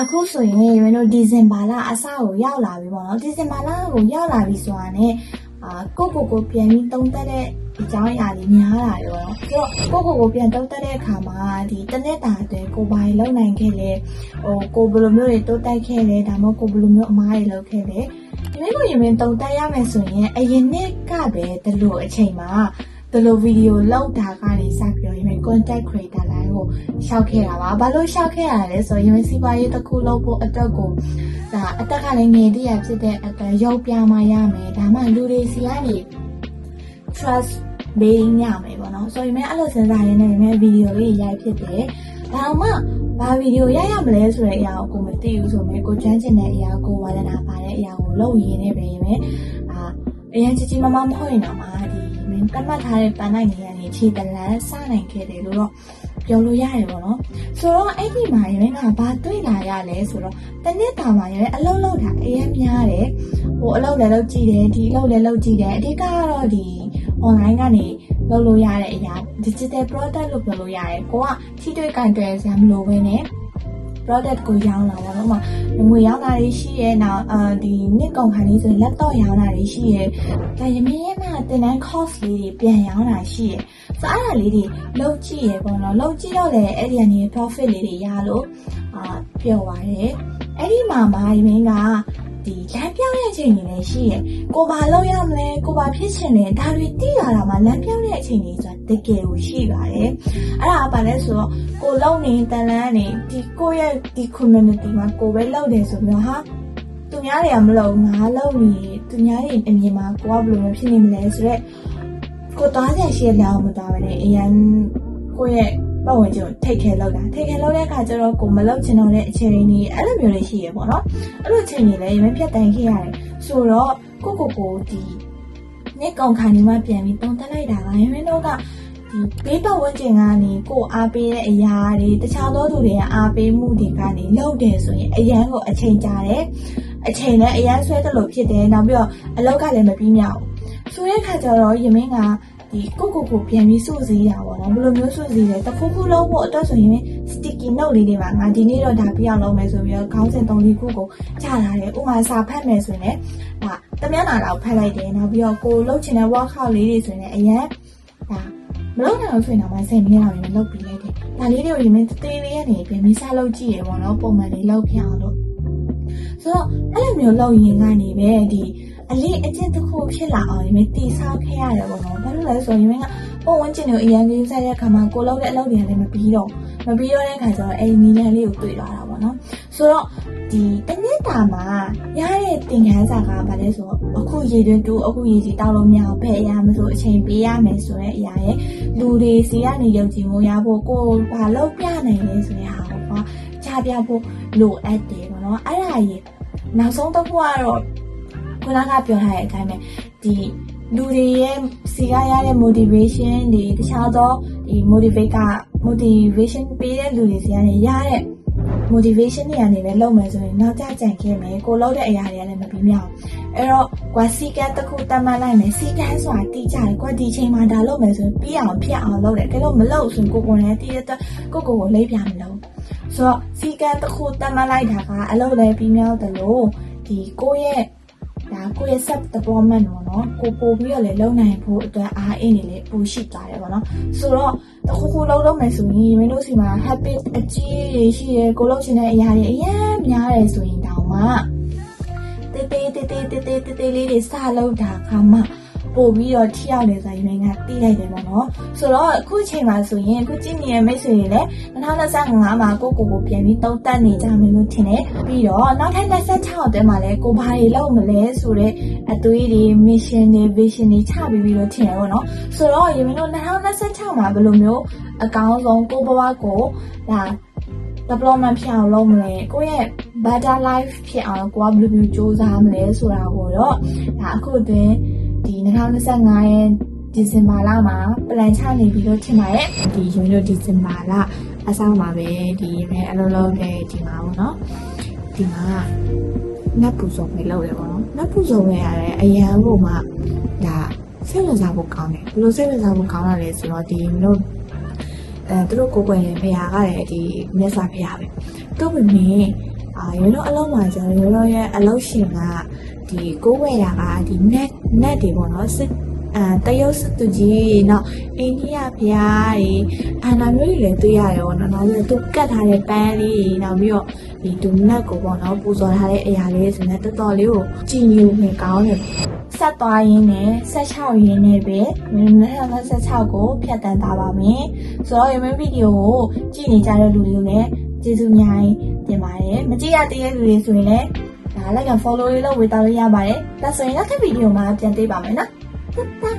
အခုဆိုရင်ရင်းတို့ဒီဇင်ဘာလအစကိုရောက်လာပြီပေါ့နော်ဒီဇင်ဘာလကိုရောက်လာပြီဆိုတာနဲ့ကိုပြန်ပြီးတုံးတက်တဲ့အကြောင်းအရာတွေများလာတယ်ပေါ့နော်ဆိုတော့ကိုပြန်တုံးတက်တဲ့အခါမှာဒီတနစ်တာအတွင်းကိုဘာတွေလုပ်နိုင်ခဲ့လဲကိုဘယ်လိုမျိုးတွေတိုးတက်ခဲ့လဲဒါမှမဟုတ်ကိုဘယ်လိုမျိုးအမားတွေလုပ်ခဲ့လဲဒီလိုရင်တုံးတက်ရမယ်ဆိုရင်အရင်နှစ်ကပဲဒီလိုအချိန်မှာဒီလိုဗီဒီယိုလောက်တာကနေစပြီးတော့ရင် content creator line ကိုရှောက်ခဲ့တာပါဘာလို့ရှောက်ခဲ့ရလဲဆိုရင်စီးပွားရေးတစ်ခုလုပ်ဖို့အတွက်ကိုဒါအသက်ကလည်းငယ်တည်းရဖြစ်တဲ့အတွက်ရုပ်ပြမှရမယ်ဒါမှလူတွေစီကနေ trust ပေးရမယ်ပေါ့နော်ဆိုရင်အဲ့လိုစဉ်းစားရင်းနဲ့ဗီဒီယိုလေးရိုက်ဖြစ်တယ်ဒါမှဘာဗီဒီယိုရိုက်ရမလဲဆိုတဲ့အရာကိုမသိဘူးဆိုရင်ကိုကျွမ်းကျင်တဲ့အရာကိုဝါသနာပါတဲ့အရာကိုလုပ်ရင်းနဲ့ပဲရင်အရင်ကြီးမဟုတ်ရင်တော့ဒီမင်းတတ်မှတ်ထားတဲ့ပန်းနိုင်နေရနေခြေတလန်းစနိုင်ခဲ့တယ်လို့တော့ပြောလို့ရတယ်ပေါ့နော်ဆိုတော့အဲ့ဒီမှာရင်ကဘာတွေ့လာရလဲဆိုတော့တနစ်တာမှာရင်အလုပ်လုပ်တာအရင်များတယ်အလုပ်လည်းလုပ်ကြည့်တယ်ဒီအလုပ်လည်းလုပ်ကြည့်တယ်အဓိကကတော့ဒီ online ကနေလုပ်လို့ရတဲ့အရာ digital product လို့ပြောလို့ရတယ်ကိုကထိတွေ့ကင်တွယ်စရာမလိုဘဲနဲ့ product ကိုရောင်းလာပါတော့ငွေရောင်းတာတွေရှိရဲ့နောက်ဒီနှစ်ကုန်ခါလေးဆိုရင် laptop ရောင်းတာတွေရှိရဲ့ဒါရမင်းရဲ့မှာတင်တန်း cost လေးတွေပြန်ရောင်းတာရှိရဲ့ဆိုအဲ့ဒါလေးတွေလုပ်ကြည့်ရဲ့ပေါ့နော်လုပ်ကြည့်တော့လည်းအဲ့ဒီကနေ profit လေးတွေရလို့ပြောပါတယ်အဲ့ဒီမှာရမင်းကဒီလမ်းပြောင်းတဲ့အချိန်တွေလည်းရှိရဲ့ကိုဘာလုပ်ရမလဲကိုဘာဖြစ်ချင်လဲဒါတွေသိလာတာမှလမ်းပြောင်းတဲ့အချိန်တွေဆိုတာတကယ်ကိုရှိပါတယ်အဲ့ဒါကဘာလဲဆိုတော့ကိုလုံနေတန်လန်းနေဒီကိုရဲ့ဒီ community မှာကိုပဲလုပ်တယ်ဆိုပြီးတော့ဟာသူများတွေကမလုပ်ငါလုပ်နေသူများတွေအမြင်မှာကိုကဘယ်လိုမျိုးဖြစ်နေမလဲဆိုတော့ကိုသွားတဲ့ရှေ့လောက်မသွားဘဲနဲ့အရင်ကိုရဲ့ပတ်ဝန်းကျင်ထိတ်ခဲလောက်တာထိတ်ခဲလောက်တဲ့အခါကျတော့ကိုမလောက်ချင်တော့တဲ့အချိန်တွေအဲ့လိုမျိုးလေးရှိရပေါ့နော်အဲ့လိုအချိန်တွေလည်းရမဖြတ်တန်းခဲ့ရတယ်ဆိုတော့ကိုဒီနေ့ကောင်ခါနေမှပြန်ပြီးတုံးတက်လိုက်တာကရမင်းတို့ကဒီဘေးပတ်ဝန်းကျင်ကနေကိုအားပေးတဲ့အရာတွေတခြားသောသူတွေကအားပေးမှုတွေကနေလောက်တယ်ဆိုရင်အရန်ကိုအချိန်ကြာတယ်အချိန်နဲ့အရန်ဆွဲတယ်လို့ဖြစ်တယ်နောက်ပြီးတော့အလောက်ကလည်းမပြီးမြောက်ဆိုတဲ့အခါကျတော့ရမင်းကဒီကိုပြန်ပြီးစုစည်းရပါတော့ဘယ်လိုမျိုးစုစည်းလဲတခုခုလုံးဖို့အတွက်ဆိုရင် sticky note လေးတွေပါငါဒီနေ့တော့ဒါပြအောင်လုပ်မယ်ဆိုပြီးတော့ခေါင်းစဉ်3 ခုကိုကြားလာတယ်ဥပမာစာဖတ်မယ်ဆိုရင်လည်းဒါတမျက်နှာတော့ဖတ်လိုက်တယ်နောက်ပြီးတော့ကိုလုပ်ချင်တဲ့ workout လေးတွေဆိုရင်အရင်ဒါမလုပ်နိုင်လို့ဆိုရင်တော့10 မိနစ်လောက်ရင်လုပ်ပြီးလိုက်တယ်ဒါလေးတွေကိုရင်မတေးလေးရနေပြန်ပြီးစလုပ်ကြည့်ရပေါ့နော်ပုံမှန်လေးလုပ်ပြအောင်လို့ဆိုတော့အဲ့လိုမျိုးလုပ်ရင်ကနေပဲဒီအလေးအကျင့်တစ်ခုဖြစ်လာအောင်ရင်တည်ဆောက်ခဲ့ရတယ်ပေါ့နော်ဘာလို့လဲဆိုရင်ကပုံဝန်းကျင်ကိုအရင်ကင်းစားတဲ့အခါမှာကိုလုပ်တဲ့အလုပ်တွေကလည်းမပြီးတော့တဲ့အခါကျတော့အဲ့ဒီနီးလန်းလေးကိုတွေ့လာတာပေါ့နော်ဆိုတော့ဒီတနစ်တာမှာရတဲ့သင်ခန်းစာကဘာလဲဆိုတော့အခုရေတွင်းတူအခုရေကြီးတောက်လို့မရအောင်ဖယ်ရမဆိုအချိန်ပေးရမယ်ဆိုတဲ့အရာရဲ့လူတွေစီကနေယုံကြည်မှုရဖို့ကိုဘာလုပ်ပြနိုင်လဲဆိုတဲ့ဟာကိုချပြဖို့လိုအပ်တယ်ပေါ့နော်အဲ့ဒါကြီးနောက်ဆုံးတစ်ခုကတော့ခုနကပြောထားတဲ့အတိုင်းပဲဒီလူတွေရဲ့စီကရတဲ့ motivation တွေတခြားသောဒီ motivation ပေးတဲ့လူတွေစီကနေရတဲ့ motivation တွေကနေပဲလုပ်မယ်ဆိုရင်နောက်ကျကြံခဲ့မယ်ကိုလုပ်တဲ့အရာတွေကလည်းမပြီးမြောက်အဲ့တော့ကွာစီကတစ်ခုတတ်မှတ်လိုက်မယ်စီကန်းဆိုတာတိကျတယ်ကွာဒီချိန်မှာဒါလုပ်မယ်ဆိုရင်ပြီးအောင်ဖြစ်အောင်လုပ်တယ်ဒါလို့မလုပ်ဆိုရင်ကိုလည်းတိတဲ့ကိုလိပ်ပြမလို့ဆိုတော့စီကန်းတစ်ခုတတ်မှတ်လိုက်တာကအလုပ်လည်းပြီးမြောက်တယ်လို့ဒီကိုရဲ့self development ပေါ့နော်ကိုပို့ပြီးတော့လည်းလုံနိုင်ဖို့အတွက်အားအင်းနေလေပို့ရှိသွားတယ်ပေါ့နော်ဆိုတော့တခုလုံးမယ်ဆိုရင်မင်းတို့စီမှာ habit အကြီးကြီးရှိရကိုလုပ်ချင်တဲ့အရာတွေအများများတယ်ဆိုရင်တောင်မှတေးလေးတွေစလုပ်တာခါမှပို့ပြီးတော့ထိရောက်နေဆိုင်မင်းကတီးလိုက်တယ်ပေါ့နော်ဆိုတော့အခုချိန်မှာဆိုရင်အခုကြည့်နေတဲ့မိတ်ဆွေတွေလည်း2025မှာကိုပြန်ပြီးတုံးတက်နေကြမယ်လို့ထင်တယ်ပြီးတော့နောက်ထပ်26အတွင်းမှာလည်းကိုဘာတွေလုပ်မလဲဆိုတဲ့အသွေးတွေ mission တွေ vision တွေချပြီးတော့ထင်တယ်ပေါ့နော်ဆိုတော့ရေမင်းတို့2026မှာဘယ်လိုမျိုးအကောင်းဆုံးကိုဘဝကိုဒါ development ဖြစ်အောင်လုပ်မလဲကိုရဲ့ better life ဖြစ်အောင်ကိုကဘယ်လိုမျိုးစူးစမ်းမလဲဆိုတာကိုတော့ဒါအခုအတွင်းဒီ2025ရဲ့ဒီဇင်ဘာလမှာပလန်ချနေပြီးတော့ထင်ပါရဲ့ဒီရင်းတို့ဒီဇင်ဘာလအဆောင်မှာပဲဒီမဲအလုံးလုံးနဲ့ဒီမှာပေါ့နော်ဒီမှာနတ်ပူဇော်ပဲလုပ်တယ်ပေါ့နော်နတ်ပူဇော်ပဲရတယ်အရန်ကိုမှဒါစိတ်ဝင်စားဖို့ကောင်းတယ်ဘယ်လိုစိတ်ဝင်စားဖို့ကောင်းတာလဲဆိုတော့ဒီတို့သူတို့ကိုယ်ပိုင်ဖရာကလည်းဒီမြတ်စွာဘုရားပဲတို့ပေမဲ့ ရေလုံးအလုံးမှာကျတော့ရေလုံးရဲ့အလုံးရှင်ကဒီကိုးဝဲတာကဒီ net တွေပေါ့နော်စစ်တရုတ်စစ်သူကြီးเนาะအိန္ဒိယဖျားတွေအနာမျိုးတွေလည်းတွေ့ရတယ်ပေါ့နော်နောက်ပြီးသူကတ်ထားတဲ့ပန်းလေးနောက်ပြီးတော့ဒီဒူနက်ကိုပေါ့နော်ပူဇော်ထားတဲ့အရာလေးဆိုနေတော်တော်လေးကိုကြည်ညိုနေကောင်းတယ်ဆက်သွားရင်းနဲ့16ရင်းနဲ့ပဲ2016ကိုဖြတ်တန်းသွားပါမယ်ဆိုတော့ဒီဗီဒီယိုကိုကြည့်နေကြတဲ့လူတွေကိုလည်းကျေးဇူးအများကြီးတင်ပါတယ်မကြည့်ရသေးတဲ့လူတွေဆိုရင်လည်းဒါလည်းက follow လေးလုပ်ဝေးတောင်းလို့ရပါတယ်ဒါဆိုရင်နောက်ထပ်ဗီဒီယိုမှာပြန်တွေ့ပါမယ်နော်拜拜。